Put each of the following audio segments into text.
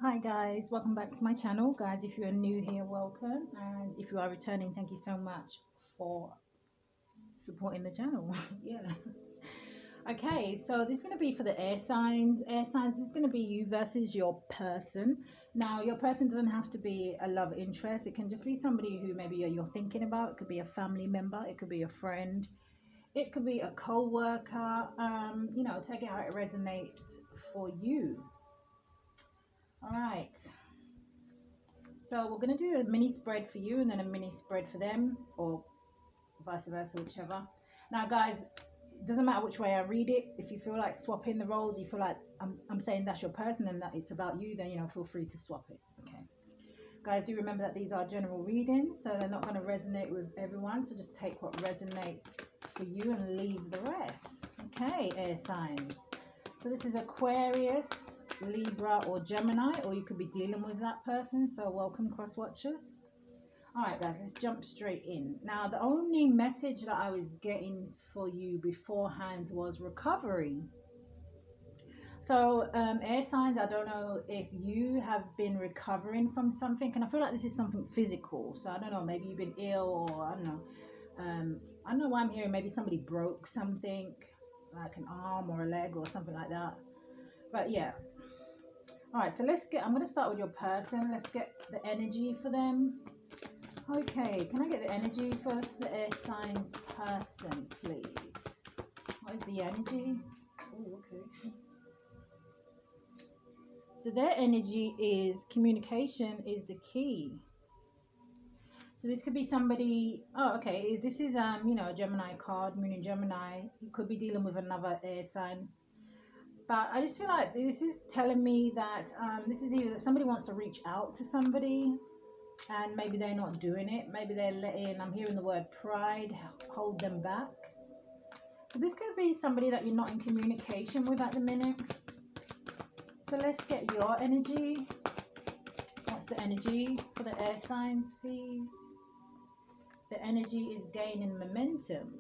Hi guys, welcome back to my channel. Guys, if you are new here, welcome, and if you are returning, thank you so much for supporting the channel. Yeah. Okay, so this is going to be for the air signs. Air signs, this is going to be you versus your person. Now, your person doesn't have to be a love interest. It can just be somebody who maybe you're thinking about. It could be a family member, it could be a friend, it could be a co-worker. Take it how it resonates for you. All right. So we're going to do a mini spread for you and then a mini spread for them, or vice versa, whichever. Now, guys, it doesn't matter which way I read it. If you feel like swapping the roles, you feel like I'm saying that's your person and that it's about you, then, feel free to swap it. Okay. Guys, do remember that these are general readings, so they're not going to resonate with everyone. So just take what resonates for you and leave the rest. Okay, air signs. So this is Aquarius, Libra, or Gemini, or you could be dealing with that person. So welcome, cross watchers. All right, guys, let's jump straight in. Now, the only message that I was getting for you beforehand was recovery. So air signs, I don't know if you have been recovering from something, and I feel like this is something physical. So I don't know, maybe you've been ill, or I don't know. I don't know why I'm hearing maybe somebody broke something, like an arm or a leg or something like that. But yeah. All right, so I'm going to start with your person. Let's get the energy for them. Okay, can I get the energy for the air signs person, please? What is the energy? Oh, okay. So their energy is communication is the key. So this could be somebody, this is a Gemini card, Moon in Gemini. You could be dealing with another air sign. But I just feel like this is telling me that this is either that somebody wants to reach out to somebody and maybe they're not doing it. Maybe they're letting, I'm hearing the word pride, hold them back. So this could be somebody that you're not in communication with at the minute. So let's get your energy. What's the energy for the air signs, please? The energy is gaining momentum.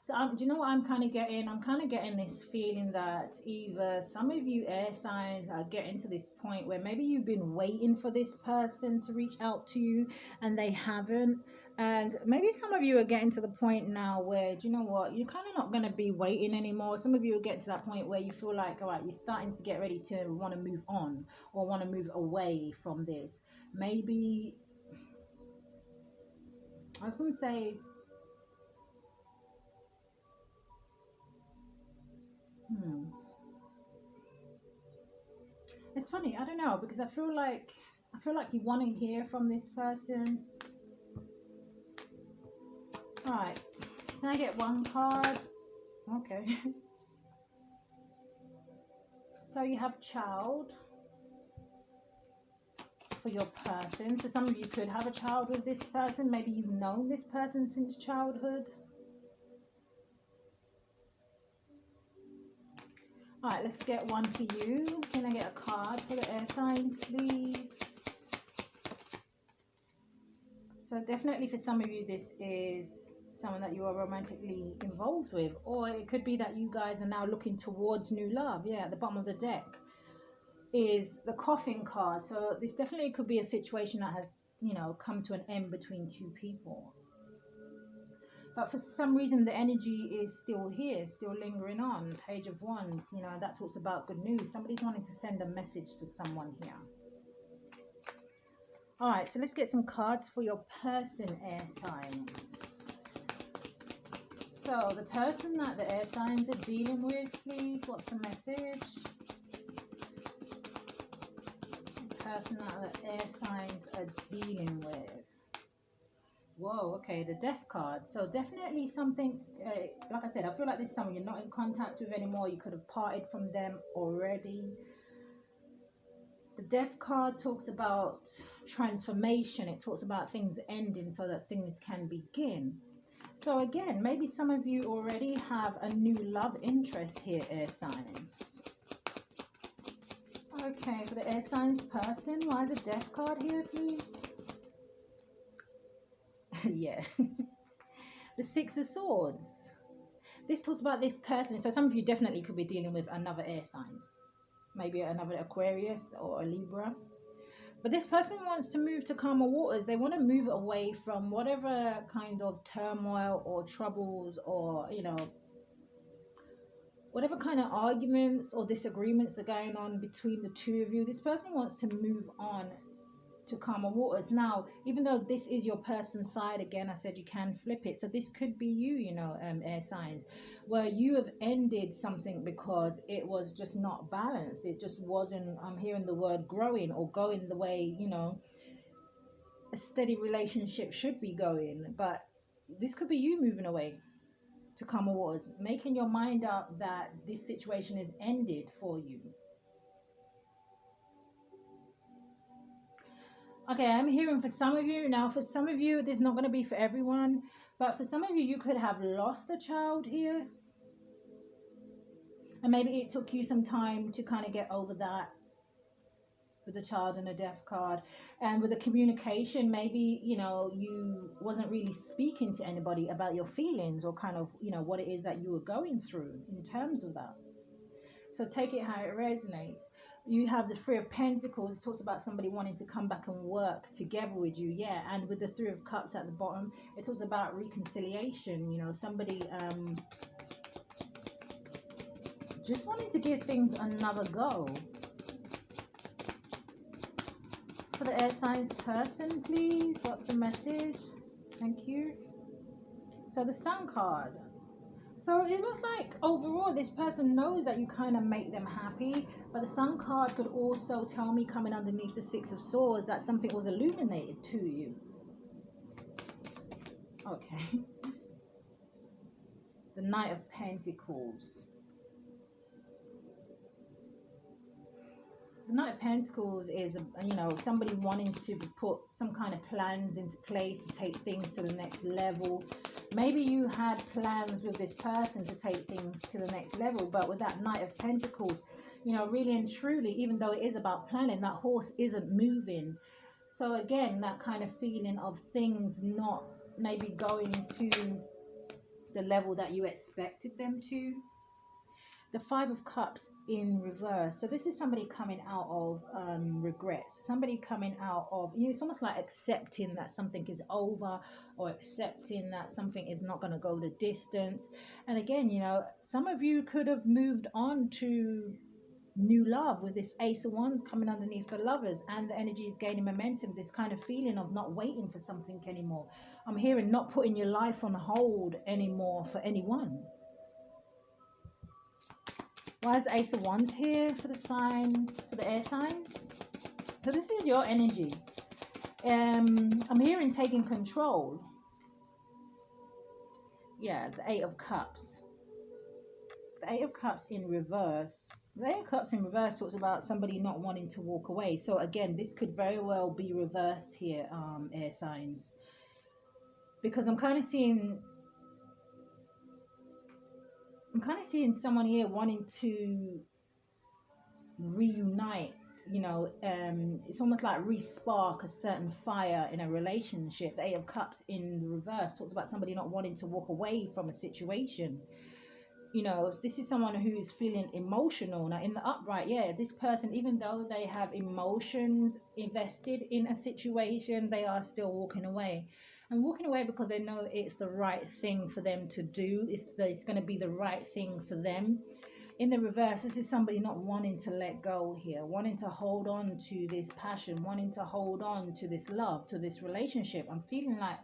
So do you know what I'm kind of getting? I'm kind of getting this feeling that either some of you air signs are getting to this point where maybe you've been waiting for this person to reach out to you and they haven't. And maybe some of you are getting to the point now where, do you know what, you're kind of not going to be waiting anymore. Some of you are getting to that point where you feel like, all right, you're starting to get ready to want to move on or want to move away from this. Maybe, I was going to say, it's funny, I don't know, because I feel like you want to hear from this person. All right, can I get one card? Okay. So you have child for your person. So some of you could have a child with this person. Maybe you've known this person since childhood. All right, let's get one for you. Can I get a card for the air signs, please? So definitely for some of you, this is someone that you are romantically involved with, or it could be that you guys are now looking towards new love. Yeah, at the bottom of the deck is the coffin card. So this definitely could be a situation that has, come to an end between two people. But for some reason, the energy is still here, still lingering on. Page of Wands, that talks about good news. Somebody's wanting to send a message to someone here. All right, so let's get some cards for your person, air signs. So the person that the air signs are dealing with, please, what's the message? The person that the air signs are dealing with. Whoa, okay, the death card. So definitely something, like I said, I feel like this is someone you're not in contact with anymore. You could have parted from them already. The death card talks about transformation. It talks about things ending so that things can begin. So again, maybe some of you already have a new love interest here, air signs. Okay, for the air signs person, why is a death card here, please? Yeah. The Six of Swords. this talks about this person. So some of you definitely could be dealing with another air sign, maybe another Aquarius or a Libra. But this person wants to move to calmer waters. They want to move away from whatever kind of turmoil or troubles or, you know, whatever kind of arguments or disagreements are going on between the two of you. This person wants to move on to calmer waters. Now, even though this is your person's side, again, I said you can flip it. So this could be you, you know, air signs, where you have ended something because it was just not balanced. It just wasn't, I'm hearing the word growing or going the way, you know, a steady relationship should be going. But this could be you moving away to calmer waters, making your mind up that this situation is ended for you. Okay, I'm hearing for some of you. Now, for some of you, this is not going to be for everyone, but for some of you, you could have lost a child here. And maybe it took you some time to kind of get over that with the child and a death card. And with the communication, maybe, you know, you wasn't really speaking to anybody about your feelings or kind of, you know, what it is that you were going through in terms of that. So take it how it resonates. You have the Three of Pentacles. It talks about somebody wanting to come back and work together with you. Yeah, and with the Three of Cups at the bottom, it talks about reconciliation. You know, somebody just wanting to give things another go. For the air signs person, please, what's the message? Thank you. So the Sun card. So it looks like overall this person knows that you kind of make them happy, but the Sun card could also tell me, coming underneath the Six of Swords, that something was illuminated to you. Okay. The Knight of Pentacles. The Knight of Pentacles is, you know, somebody wanting to put some kind of plans into place to take things to the next level. Maybe you had plans with this person to take things to the next level, but with that Knight of Pentacles, you know, really and truly, even though it is about planning, that horse isn't moving. So again, that kind of feeling of things not maybe going to the level that you expected them to. The Five of Cups in reverse. So this is somebody coming out of regrets. Somebody coming out of, you know, it's almost like accepting that something is over, or accepting that something is not going to go the distance. And again, you know, some of you could have moved on to new love with this Ace of Wands coming underneath the Lovers, and the energy is gaining momentum. This kind of feeling of not waiting for something anymore. I'm hearing not putting your life on hold anymore for anyone. Why is Ace of Wands here for the sign, for the air signs? So this is your energy. I'm hearing taking control. Yeah, the Eight of Cups. The Eight of Cups in reverse. The Eight of Cups in reverse talks about somebody not wanting to walk away. So again, this could very well be reversed here, air signs. Because I'm kind of seeing someone here wanting to reunite, you know, it's almost like re-spark a certain fire in a relationship. The Eight of Cups in reverse talks about somebody not wanting to walk away from a situation. You know, this is someone who is feeling emotional. Now in the upright, yeah, this person, even though they have emotions invested in a situation, they are still walking away. And walking away because they know it's the right thing for them to do. It's going to be the right thing for them. In the reverse, this is somebody not wanting to let go here, wanting to hold on to this passion, wanting to hold on to this love, to this relationship. I'm feeling like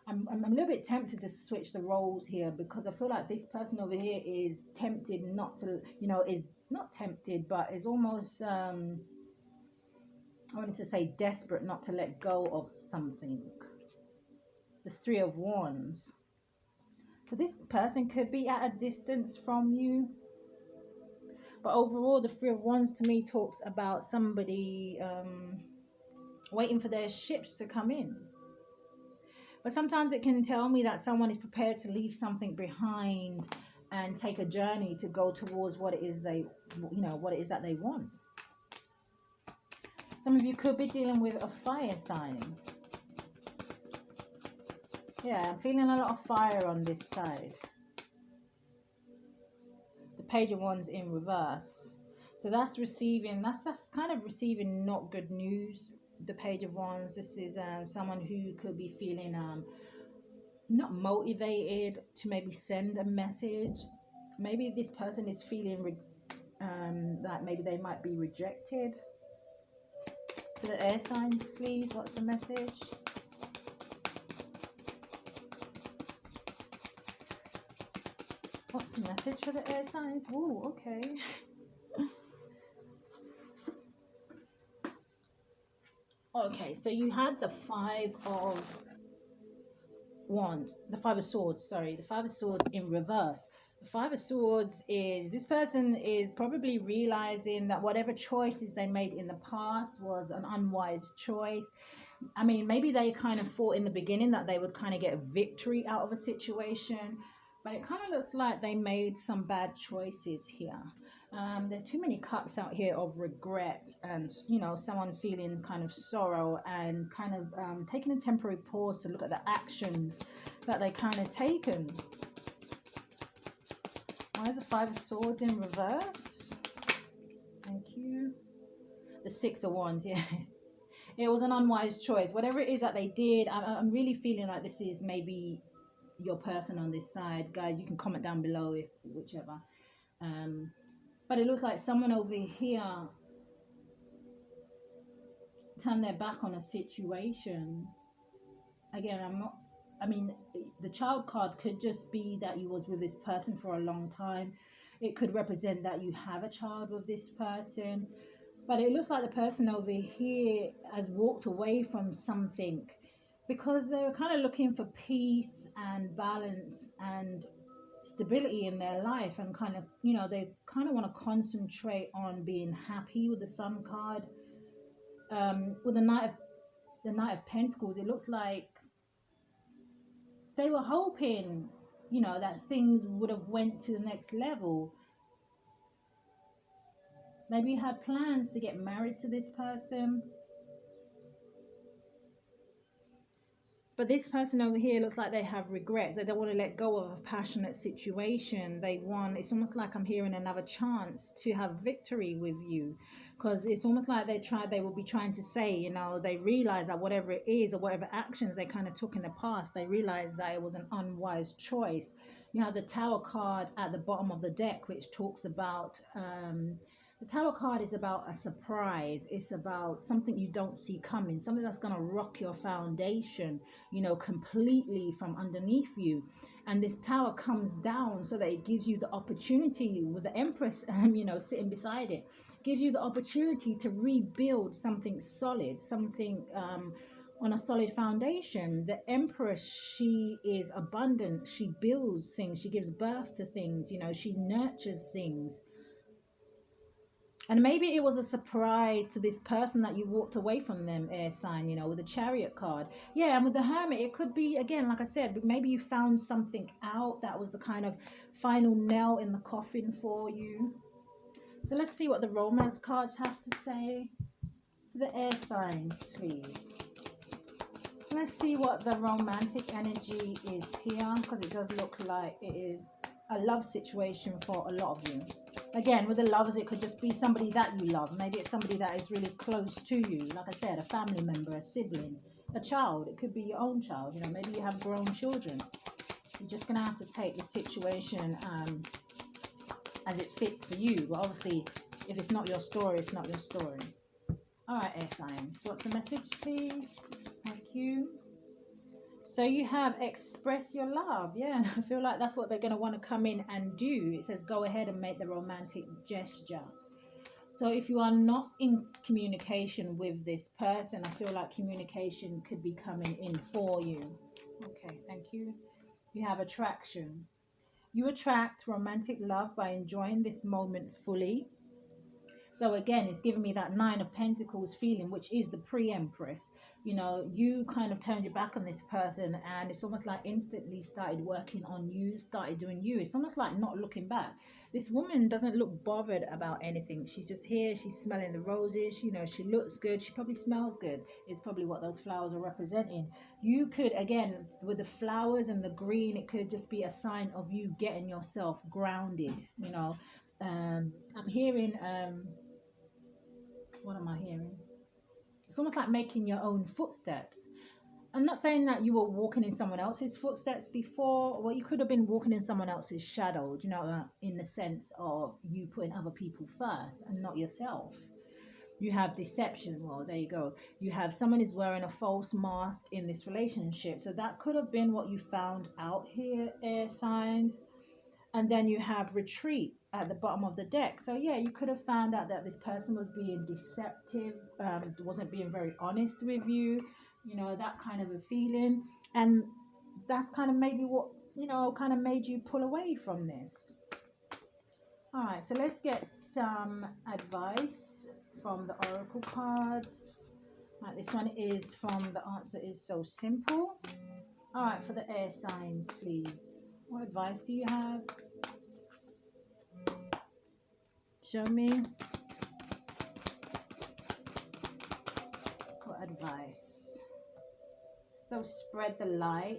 I'm a little bit tempted to switch the roles here, because I feel like this person over here is tempted not to, you know, is not tempted, but is almost, I wanted to say desperate not to let go of something. The Three of Wands. So this person could be at a distance from you. But overall, the Three of Wands to me talks about somebody waiting for their ships to come in. But sometimes it can tell me that someone is prepared to leave something behind and take a journey to go towards what it is they, you know, what it is that they want. Some of you could be dealing with a fire sign. Yeah, I'm feeling a lot of fire on this side. Page of Wands in reverse. So that's receiving, that's kind of receiving not good news. The Page of Wands, this is someone who could be feeling not motivated to maybe send a message. Maybe this person is feeling that maybe they might be rejected. For the air signs, please, what's the message? What's the message for the air signs? Oh, okay. Okay, so you had the Five of Wands, the Five of Swords, sorry, the Five of Swords in reverse. The Five of Swords is, this person is probably realizing that whatever choices they made in the past was an unwise choice. I mean, maybe they kind of thought in the beginning that they would kind of get a victory out of a situation, but it kind of looks like they made some bad choices here. There's too many cups out here of regret and, you know, someone feeling kind of sorrow and kind of taking a temporary pause to look at the actions that they kind of taken. Why is the Five of Swords in reverse? Thank you. The Six of Wands, yeah. It was an unwise choice. Whatever it is that they did, I'm really feeling like this is maybe your person on this side. Guys, you can comment down below if whichever. But it looks like someone over here turned their back on a situation. Again, I mean, the Child card could just be that you was with this person for a long time. It could represent that you have a child with this person. But it looks like the person over here has walked away from something because they were kind of looking for peace and balance and stability in their life, and kind of, you know, they kind of want to concentrate on being happy with the Sun card. With the Knight of Pentacles, it looks like they were hoping, you know, that things would have went to the next level. Maybe you had plans to get married to this person. But this person over here looks like they have regrets. They don't want to let go of a passionate situation. They want, it's almost like I'm hearing another chance to have victory with you. Because it's almost like they will be trying to say, you know, they realize that whatever it is or whatever actions they kind of took in the past, they realize that it was an unwise choice. You have the Tower card at the bottom of the deck, which talks about the Tower card is about a surprise. It's about something you don't see coming, something that's going to rock your foundation, you know, completely from underneath you. And this Tower comes down so that it gives you the opportunity, with the Empress, you know, sitting beside it, gives you the opportunity to rebuild something solid, something on a solid foundation. The Empress, she is abundant. She builds things. She gives birth to things. You know, she nurtures things. And maybe it was a surprise to this person that you walked away from them, air sign, you know, with the Chariot card. Yeah, and with the Hermit, it could be, again, like I said, maybe you found something out that was the kind of final nail in the coffin for you. So let's see what the Romance cards have to say for the air signs, please. Let's see what the romantic energy is here, because it does look like it is a love situation for a lot of you. Again, with the lovers, it could just be somebody that you love. Maybe it's somebody that is really close to you. Like I said, a family member, a sibling, a child. It could be your own child. You know, maybe you have grown children. You're just going to have to take the situation as it fits for you. But obviously, if it's not your story, it's not your story. All right, air signs. What's the message, please? Thank you. So you have express your love. Yeah, I feel like that's what they're going to want to come in and do. It says go ahead and make the romantic gesture. So if you are not in communication with this person, I feel like communication could be coming in for you. Okay, thank you. You have attraction. You attract romantic love by enjoying this moment fully. So again, it's giving me that Nine of Pentacles feeling, which is the pre-Empress. You know, you kind of turned your back on this person, and it's almost like instantly started working on you, started doing you. It's almost like not looking back. This woman doesn't look bothered about anything. She's just here. She's smelling the roses. You know, she looks good. She probably smells good. It's probably what those flowers are representing. You could, again, with the flowers and the green, it could just be a sign of you getting yourself grounded. You know, I'm hearing, what am I hearing? It's almost like making your own footsteps. I'm not saying that you were walking in someone else's footsteps before. Well, you could have been walking in someone else's shadow, you know, in the sense of you putting other people first and not yourself. You have deception. Well, there you go. You have someone is wearing a false mask in this relationship. So that could have been what you found out here, air signs. And then you have retreat at the bottom of the deck. So yeah, you could have found out that this person was being deceptive, wasn't being very honest with you, you know, that kind of a feeling. And that's kind of maybe what, you know, kind of made you pull away from this. All right, so let's get some advice from the oracle cards. All right, this one is from The Answer Is So Simple. All right, for the air signs, please. What advice do you have? Show me. What advice? So spread the light.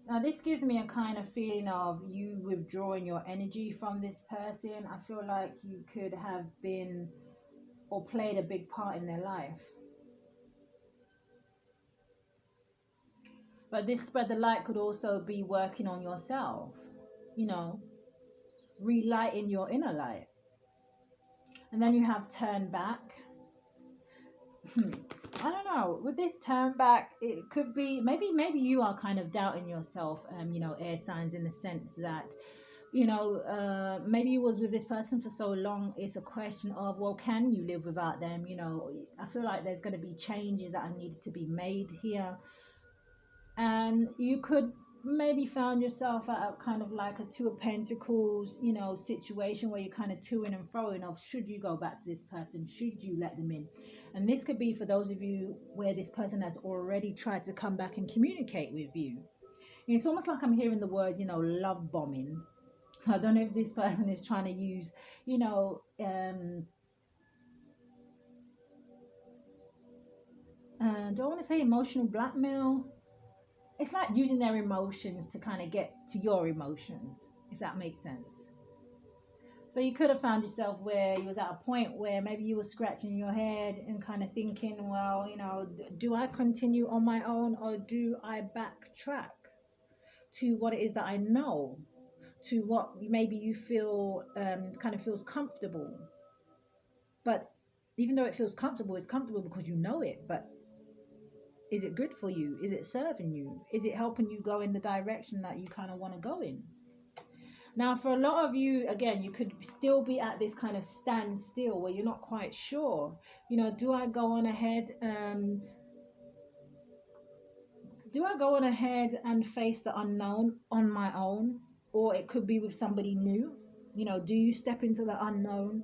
Now this gives me a kind of feeling of you withdrawing your energy from this person. I feel like you could have been or played a big part in their life. But this spread the light could also be working on yourself, you know, relighting your inner light. And then you have turn back. I don't know, with this turn back, it could be maybe you are kind of doubting yourself, you know, air signs, in the sense that, you know, maybe you was with this person for so long. It's a question of, well, can you live without them? You know, I feel like there's going to be changes that are needed to be made here. And you could maybe found yourself at a kind of like a Two of Pentacles, you know, situation where you're kind of toing and froing of, should you go back to this person? Should you let them in? And this could be for those of you where this person has already tried to come back and communicate with you. And it's almost like I'm hearing the word, you know, love bombing. I don't know if this person is trying to use, you know, don't want to say emotional blackmail. It's like using their emotions to kind of get to your emotions, if that makes sense. So you could have found yourself where you was at a point where maybe you were scratching your head and kind of thinking, well, you know, do I continue on my own, or do I backtrack to what it is that I know, to what maybe you feel kind of feels comfortable. But even though it feels comfortable, it's comfortable because you know it. But is it good for you? Is it serving you? Is it helping you go in the direction that you kind of want to go in? Now, for a lot of you, again, you could still be at this kind of standstill where you're not quite sure. You know, do I go on ahead? Do I go on ahead and face the unknown on my own? Or it could be with somebody new. You know, do you step into the unknown?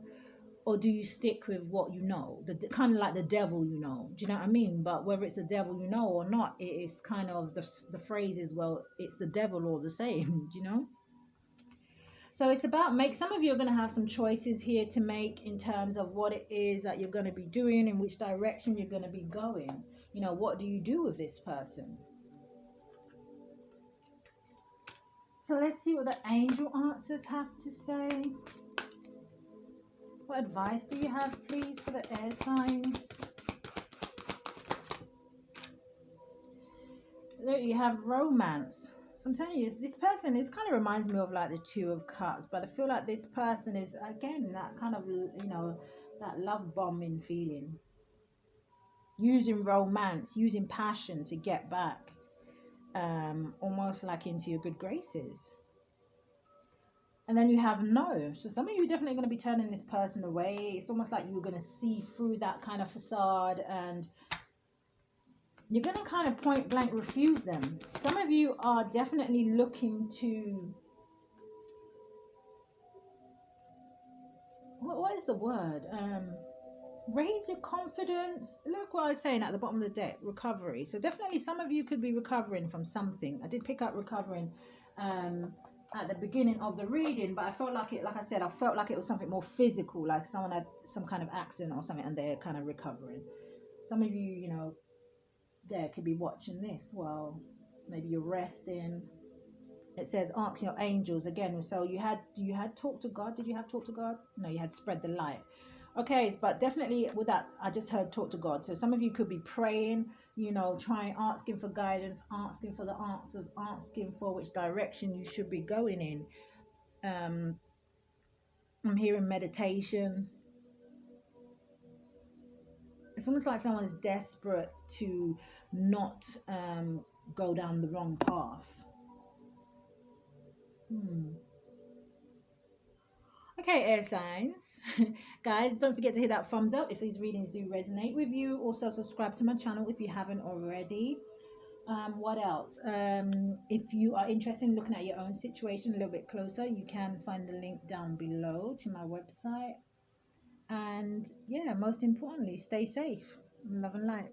Or do you stick with what you know? The kind of like the devil, you know. Do you know what I mean? But whether it's the devil you know or not, it is kind of the phrase is, well, it's the devil or the same. Do you know? So it's about some of you are going to have some choices here to make in terms of what it is that you're going to be doing, in which direction you're going to be going. You know, what do you do with this person? So let's see what the angel answers have to say. What advice do you have, please, for the air signs? There you have romance. So I'm telling you, this person kind of reminds me of like the Two of Cups, but I feel like this person is, again, that kind of, you know, that love bombing feeling. Using romance, using passion to get back, almost like into your good graces. And then you have no. So some of you are definitely going to be turning this person away. It's almost like you're going to see through that kind of facade, and you're going to kind of point blank refuse them. Some of you are definitely looking to what is the word? Raise your confidence. Look what I was saying at the bottom of the deck, recovery. So definitely some of you could be recovering from something. I did pick up recovering at the beginning of the reading, but I felt like it, like I said, I felt like it was something more physical, like someone had some kind of accident or something and they're kind of recovering. Some of you, you know, there could be watching this while maybe you're resting. It says ask your angels again. So you had talk to God. Did you have talk to God? No, you had spread the light. Okay, but definitely with that, I just heard talk to God. So some of you could be praying, you know, trying, asking for guidance, asking for the answers, asking for which direction you should be going in. I'm hearing meditation. It's almost like someone's desperate to not go down the wrong path. Okay, air signs. Guys, don't forget to hit that thumbs up if these readings do resonate with you. Also, subscribe to my channel if you haven't already. What else? If you are interested in looking at your own situation a little bit closer, you can find the link down below to my website. And yeah, most importantly, stay safe. Love and light.